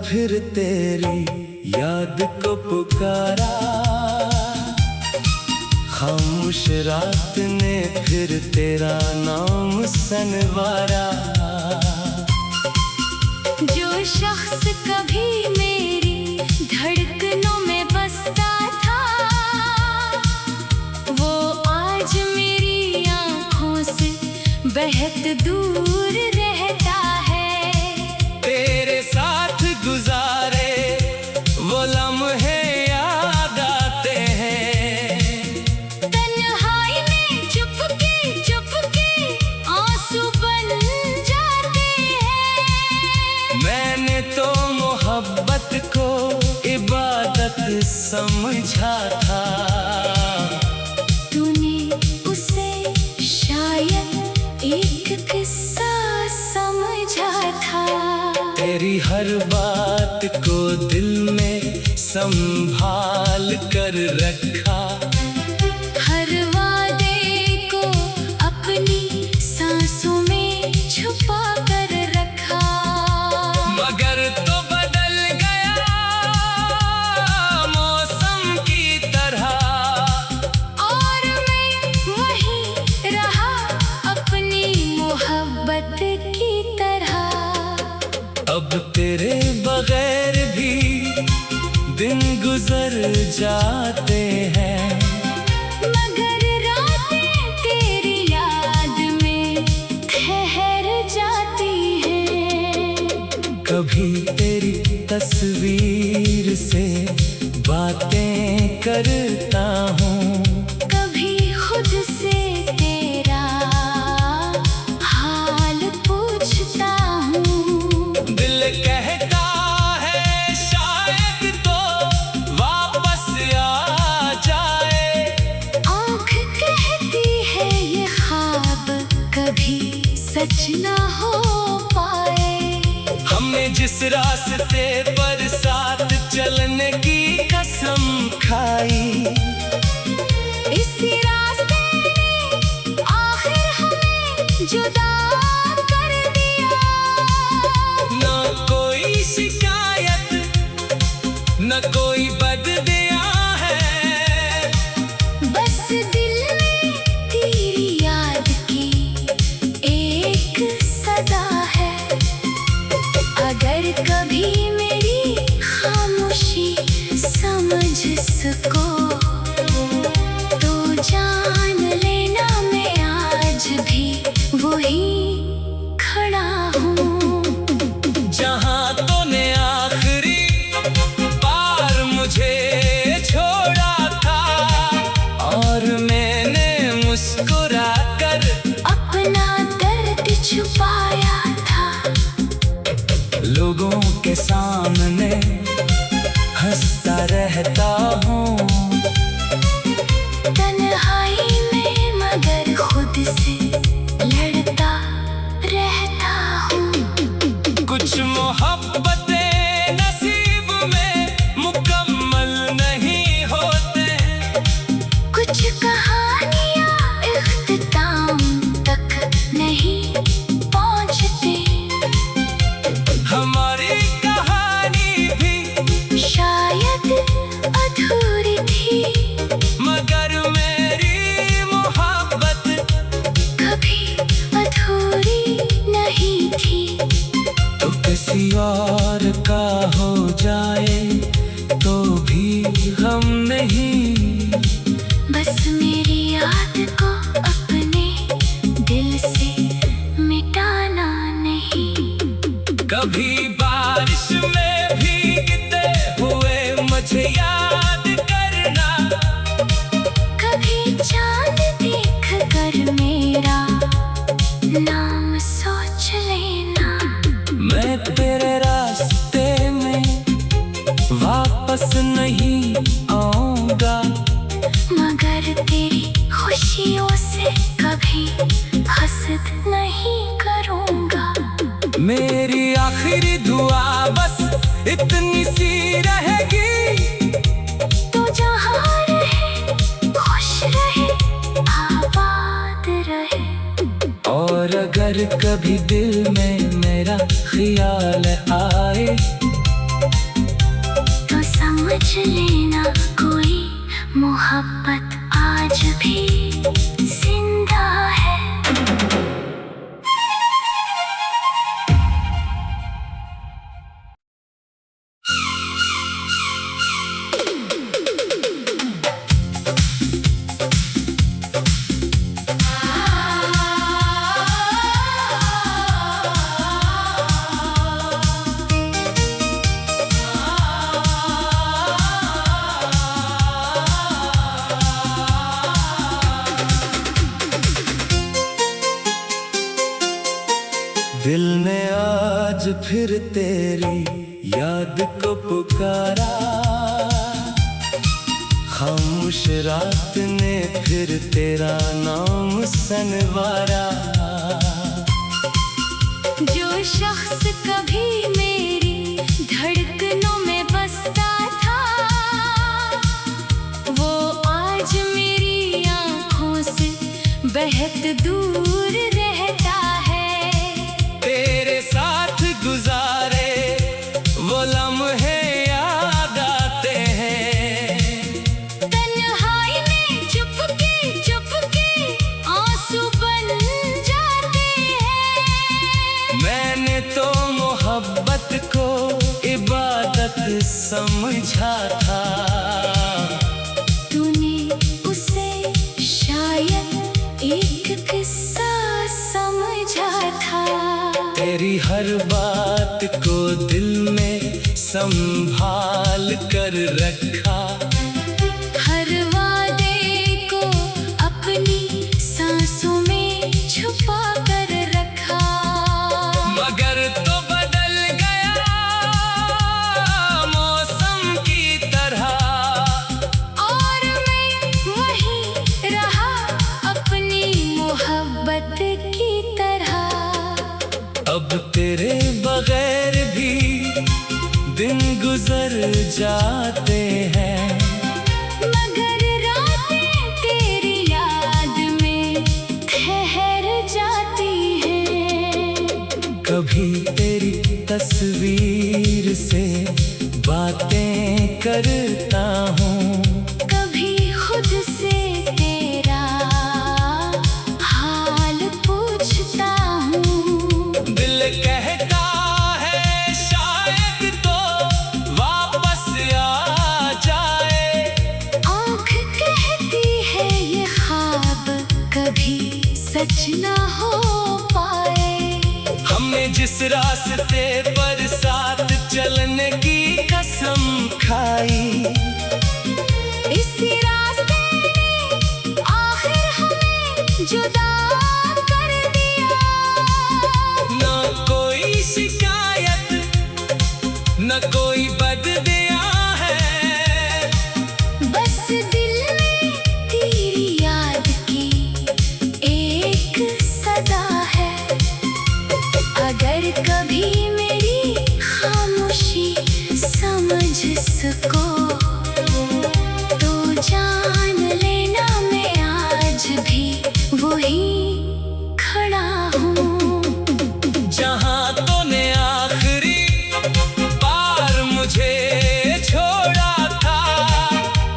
फिर तेरी याद को पुकारा, खामोश रात ने फिर तेरा नाम सनवारा। जो शख्स कभी मेरी धड़कनों में बसता था, वो आज मेरी आँखों से बेहद दूर रहता है। तेरे साथ गुजारे वो लम्हे याद आते हैं, तन्हाई में चुपके आंसू बन जाते हैं। मैंने तो मोहब्बत को इबादत समझा था, तूने उसे शायद एक किस्सा समझा था। तेरी हर बात को दिल में संभाल कर रखा, हर वादे को अपनी सांसों में छुपा कर रखा। मगर तो बदल गया मौसम की तरह, और मैं वहीं रहा अपनी मोहब्बत की तरह। अब तेरे बगैर भी दिन गुजर जाते हैं, मगर रातें तेरी याद में ठहर जाती हैं। कभी तेरी तस्वीर से बातें करता हूँ, कभी खुद से तेरा हाल पूछता हूँ। दिल कहता है शायद तो वापस आ जाए, आँख कहती है ये ख्वाब कभी सच ना हो पाए। हमने जिस रास्ते पर साथ चलने की कसम खाई, इसी रास्ते ने आखिर हमें जुदा कर दिया। न कोई शिकायत न कोई बददिया है, बस दिल में तेरी याद की एक सदा है। अगर कभी मेरी खामोशी समझ सको, तो जान लेना मैं आज भी वही खड़ा हूँ। जहाँ तूने आखिरी बार मुझे छोड़ा था, और मैंने मुस्कुरा कर अपना दर्द छुपाया था। लोगों के सामने हंसता रहता हूँ, तन्हाई में मगर खुद से लड़ता रहता हूँ। कुछ मोहब्बतें नसीब में मुकम्मल नहीं होते, कुछ कहानियाँ इख्तिताम तक नहीं पहुँचती। हमारी कहानी भी शायद अधूरी थी, मगर मेरी मोहब्बत कभी अधूरी नहीं थी। तो किसी और का हो जाए तो भी गम नहीं, बस मेरी याद को अपने दिल से मिटाना नहीं। कभी बारिश में भीगते हुए मुझे याद करना, कभी चांद देख कर मेरा नाम सोच लेना। मैं तेरे रास्ते में वापस नहीं आऊंगा, मगर तेरी खुशियों से कभी हसद नहीं करूँगा। मेरी आखिरी दुआ बस इतनी सी रहेगी, तो जहाँ रहे खुश रहे आबाद रहे। और अगर कभी दिल में मेरा ख्याल आए सोच लेना कोई मोहब्बत आज भी जिंदा है। दिल ने आज फिर तेरी याद को पुकारा, खामोश रात ने फिर तेरा नाम सनवारा। जो शख्स कभी मेरी धड़कनों में बसता था, वो आज मेरी आंखों से बेहद दूर रहता है। तेरे साथ गुजारे वो लम्हे याद आते हैं, तन्हाई में चुपके आंसू बन जाते हैं। मैंने तो मोहब्बत को इबादत समझा था, तूने उसे शायद एक किस्सा समझा था। तेरी हर बात को दिल में संभाल कर रखा, हर वादे को अपनी सांसों में छुपा कर रखा। मगर तो बदल गया मौसम की तरह, और मैं वहीं रहा अपनी मोहब्बत की तरह। अब तेरे बगैर भी दिन गुजर जाते हैं, मगर रातें तेरी याद में ठहर जाती हैं। कभी तेरी तस्वीर से बातें करता हूँ, कभी खुद से तेरा हाल पूछता हूँ। दिल कहता है शायद तो वापस आ जाए, आँख कहती है ये ख्वाब कभी सच ना हो पाए। हमने जिस रास्ते पर साथ चलने की कसम खाई, इसी रास्ते ने आखिर हमें जुदा कर दिया। न कोई शिकायत न कोई बददिया है, बस दिल में तेरी याद की एक सदा है। अगर कभी मेरी खामोशी समझ सको, तो जान लेना मैं आज भी वही खड़ा हूँ। जहाँ तूने आखिरी बार मुझे छोड़ा था,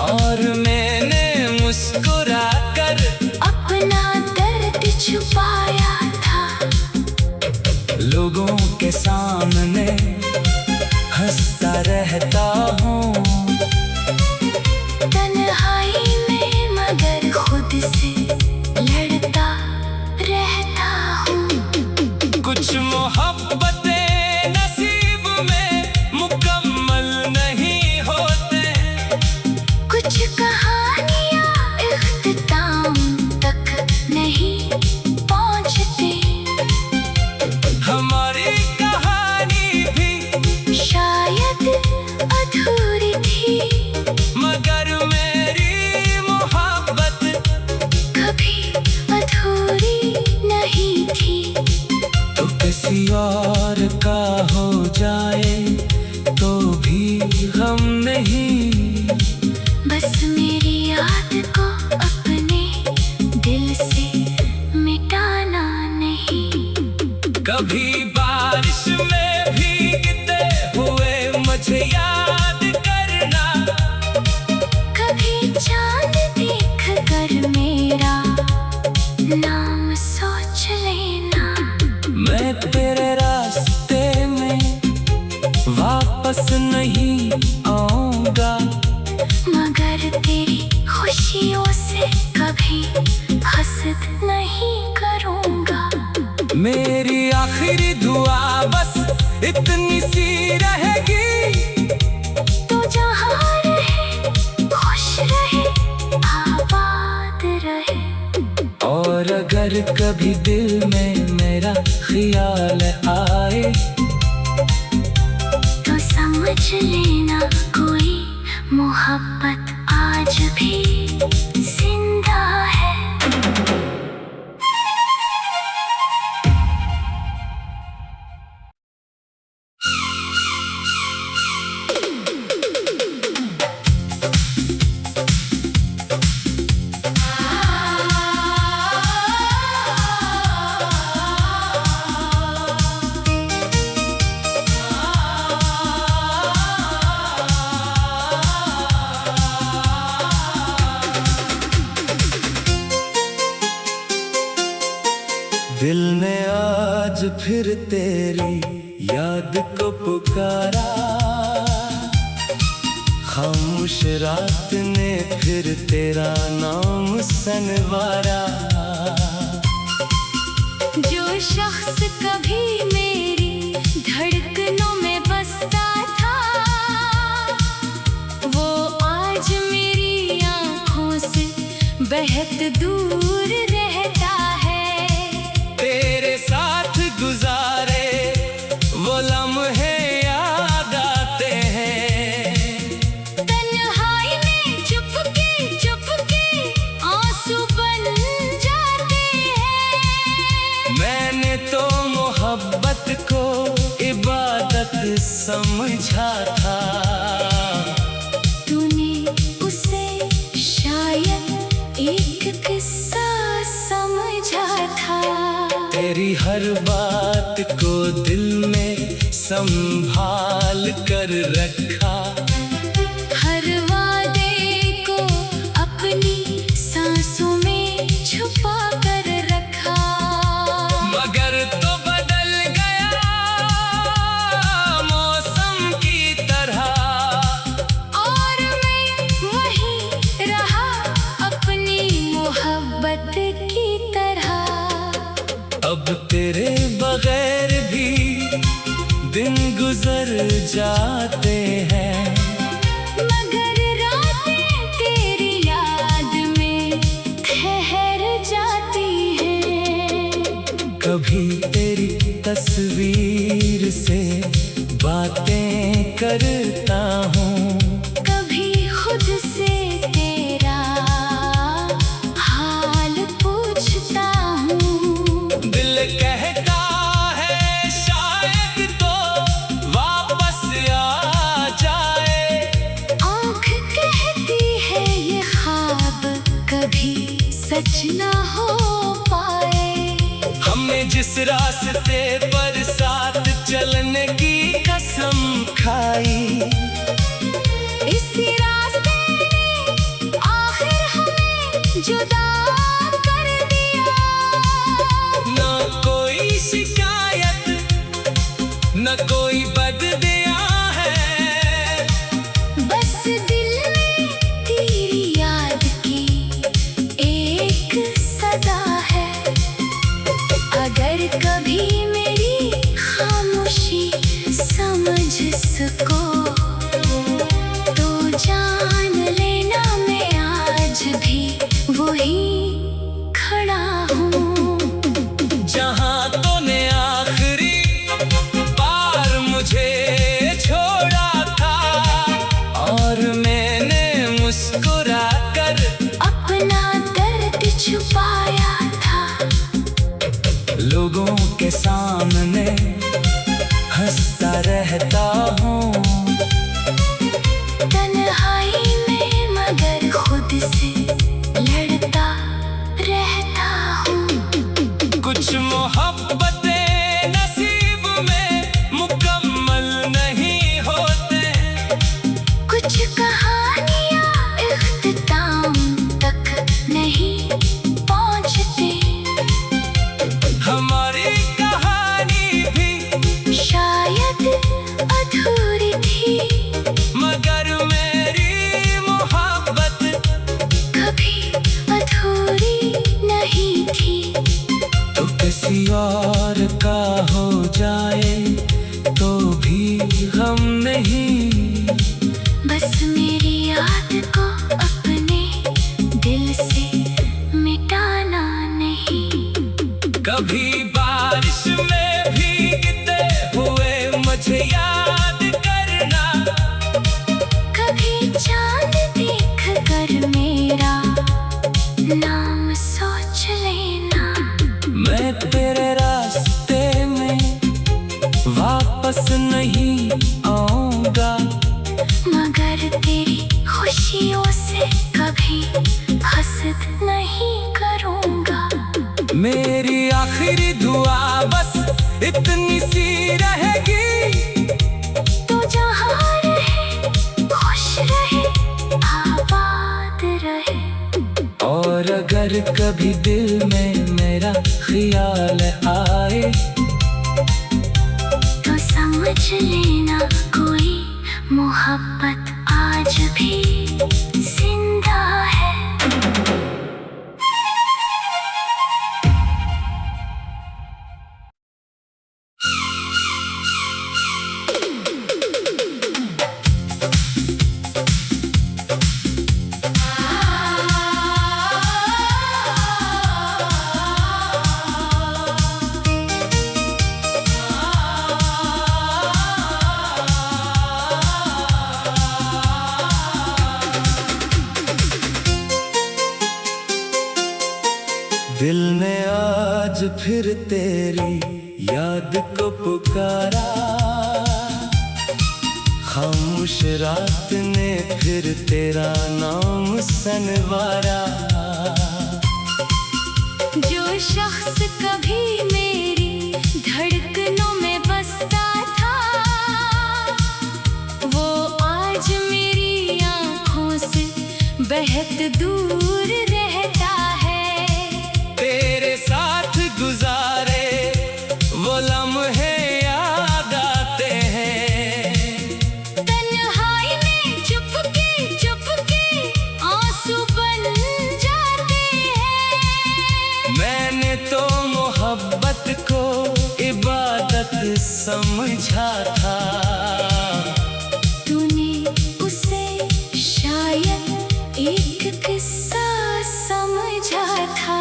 और मैंने मुस्कुरा कर अपना दर्द छुपाया था। लोगों के सामने हंसता रहता हूँ, तन्हाई में मगर खुद से लड़ता रहता हूँ। कुछ मोहब्बतें नसीब में मुकम्मल नहीं होते, कुछ कहानियाँ इख्तिताम तक नहीं पहुँचती। हमारी कहानी भी शायद अधूरी थी, मगर मेरी मोहब्बत कभी अधूरी नहीं थी। तो किसी और का हो जाए तो भी गम नहीं, बस मेरी याद को अपने दिल से मिटाना नहीं। कभी बारिश में भीगते हुए मुझे याद करना, इतनी सी रहेगी तो जहाँ रहे खुश रहे आबाद रहे। और अगर कभी दिल में मेरा ख्याल आए तो समझ लेना कोई मोहब्बत आज भी जिंदा है। दिल ने आज फिर तेरी याद को पुकारा, खामोश रात ने फिर तेरा नाम सनवारा। जो शख्स कभी मेरी धड़कनों में बसता था वो आज मेरी आँखों से बेहद दूर रहता है। तेरे साथ गुजारे वो लम्हे याद आते हैं, तन्हाई में चुपके आंसू बन जाते हैं। मैंने तो मोहब्बत को इबादत समझा था, तूने उसे शायद एक किस्सा समझा था। तेरी हर बात को दिल में संभाल कर रखा, हर वादे को अपनी सांसों में छुपा कर रखा। मगर तो बदल गया मौसम की तरह, और मैं वहीं रहा अपनी मोहब्बत की तरह। अब तेरे बगैर भी दिन गुजर जाते हैं, मगर रातें तेरी याद में ठहर जाती हैं। कभी तेरी तस्वीर से बातें करता हूँ, कभी खुद से तेरा हाल पूछता हूँ। दिल कहता है शायद तो वापस आ जाए, आँख कहती है ये ख्वाब कभी सच ना हो पाए। हमने जिस रास्ते पर साथ चलने की कसम खाई, इसी रास्ते ने आखिर हमें जुदा कर दिया। न कोई शिकायत न कोई बददिया है, बस दिल में तेरी याद की एक सदा है। अगर कभी मेरी खामोशी समझ सको तो जान लेना मैं आज भी वही खड़ा हूँ। जहाँ तूने आखिरी बार मुझे छोड़ा था, और मैंने मुस्कुरा कर अपना दर्द छुपाया था। लोगों के सामने हंसता रहता हूँ, तन्हाई में मगर खुद से लड़ता रहता हूँ। कुछ मोहब्बतें नसीब में मुकम्मल नहीं होते, कुछ कहानियाँ इख्तिताम तक नहीं पहुँचती। हमारी कहानी को अपने दिल से मिटाना नहीं। कभी बारिश में भीगते हुए मुझे याद करना, कभी चांद देख कर मेरा नाम सोच लेना। मैं तेरे रास्ते में वापस नहीं आऊंगा, मगर तेरी खुशियों से कभी हसद नहीं करूंगा। मेरी आखिरी दुआ बस इतनी सी रहेगी, तो जहाँ रहे खुश रहे आबाद रहे। और अगर कभी दिल में मेरा ख्याल आए तो समझ लेना कोई मोहब्बत आज भी जिंदा है। दिल ने आज फिर तेरी याद को पुकारा, खामोश रात ने फिर तेरा नाम सनवारा। जो शख्स कभी मेरी धड़कनों में बसता था, वो आज मेरी आँखों से बेहद दूर रहता है। तेरे साथ गुजारे वो लम्हे याद आते हैं, तन्हाई में चुपके आंसू बन जाते हैं। मैंने तो मोहब्बत को इबादत समझा था, तूने उसे शायद एक किस्सा समझा था।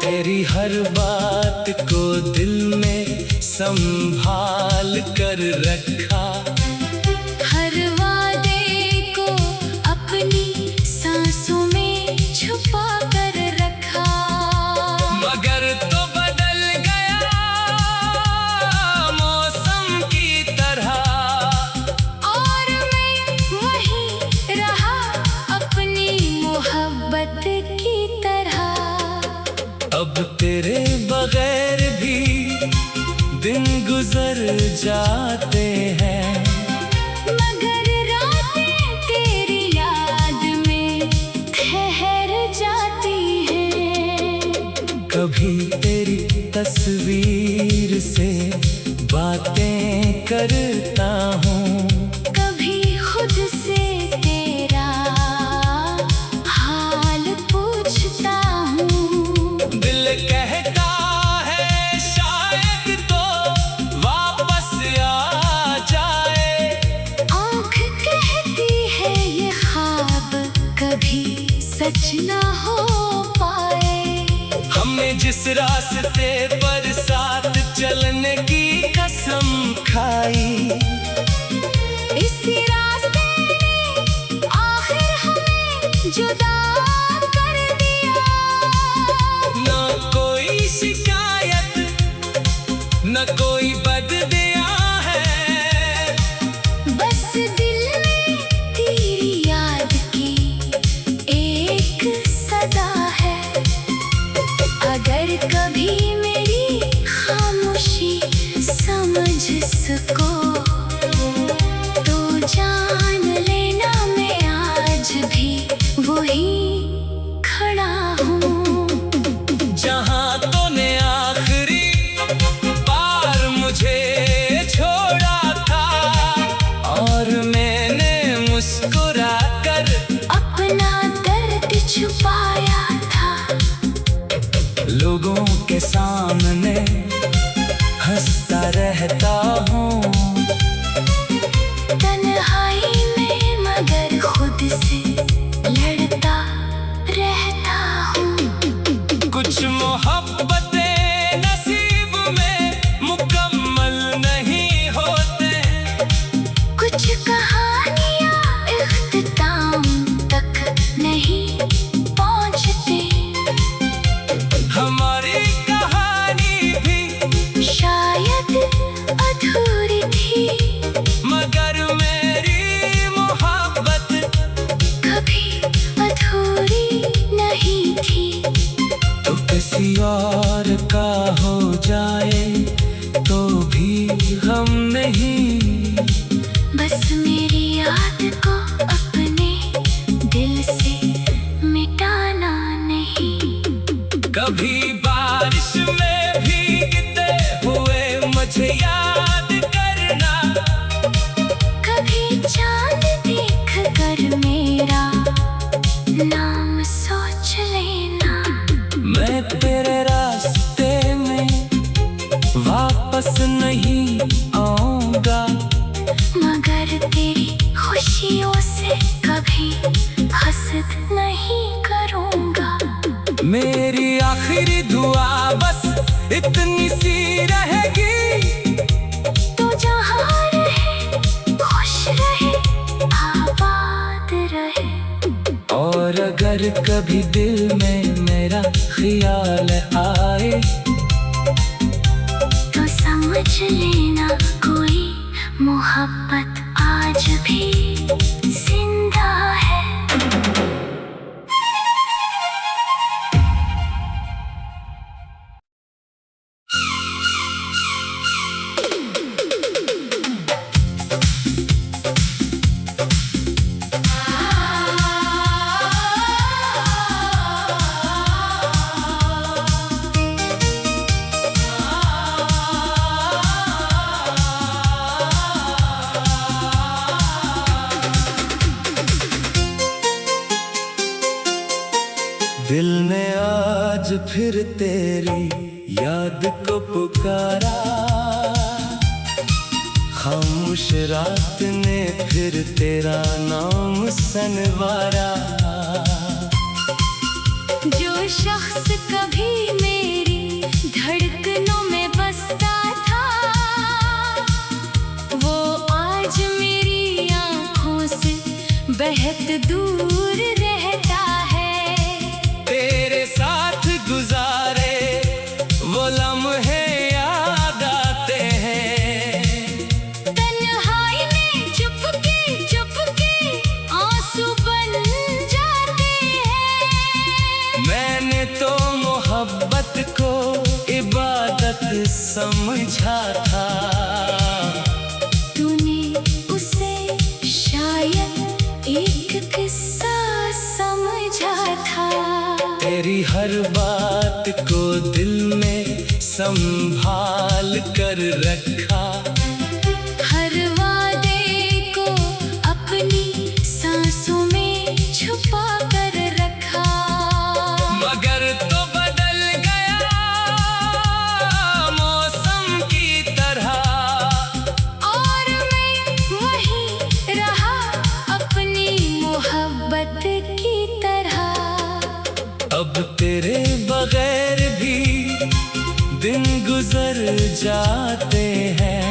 तेरी हर बात को दिल में संभाल कर रखा, हर वादे को अपनी सांसों में छुपा कर रखा। मगर तो बदल गया मौसम की तरह, और मैं वहीं रहा अपनी मोहब्बत की तरह। अब तेरे बगैर भी दिन गुजर जाते हैं, मगर रातें तेरी याद में ठहर जाती हैं। कभी तेरी तस्वीर से बातें करता हूँ, कभी खुद से तेरा हाल पूछता हूँ। दिल कहता है शायद तो वापस आ जाए, आँख कहती है ये ख्वाब कभी सच ना हो पाए। हमने जिस रास्ते पर साथ चलने की कसम खाई, इसी रास्ते ने आखिर हमें जुदा कर दिया। न कोई शिकायत न कोई बददिया है, बस दिल में तेरी याद की एक सदा है। अगर कभी मेरी खामोशी समझ सको तो जान लेना मैं आज भी वही खड़ा हूँ। जहाँ तूने आखिरी बार मुझे छोड़ा था, और मैंने मुस्कुरा कर अपना दर्द छुपाया था। लोगों के सामने हंसता रहता हूँ, तन्हाई में मगर खुद से कभी बारिश में भीगते हुए मुझे याद करना, कभी चांद देख कर मेरा नाम सोच लेना। मैं तेरे रास्ते में वापस नहीं आऊंगा, मगर तेरी खुशियों से कभी हसद नहीं करूंगा। मेरी आखिरी दुआ बस इतनी सी रहेगी, तो जहाँ रहे खुश रहे आबाद रहे। और अगर कभी दिल में मेरा ख्याल आए, तो समझ लेना कोई मोहब्बत आज भी जिंदा है। दिल ने आज फिर तेरी याद को पुकारा, खामोश रात ने फिर तेरा नाम सनवारा। जो शख्स कभी मेरी धड़कनों में बसता था, वो आज मेरी आँखों से बेहद दूर रहता है। तेरे साथ गुजारे वो लम्हे याद आते हैं, तन्हाई में चुपके आंसू बन जाते हैं। मैंने तो मोहब्बत को इबादत समझा था, तूने उसे शायद एक किस्सा समझा था। तेरी हर बात को दिल में संभाल कर रखा, हर वादे को अपनी सांसों में छुपा कर रखा। मगर तो बदल गया मौसम की तरह, और मैं वहीं रहा अपनी मोहब्बत की तरह। अब तेरे बगैर भी दिन गुजर जाते हैं,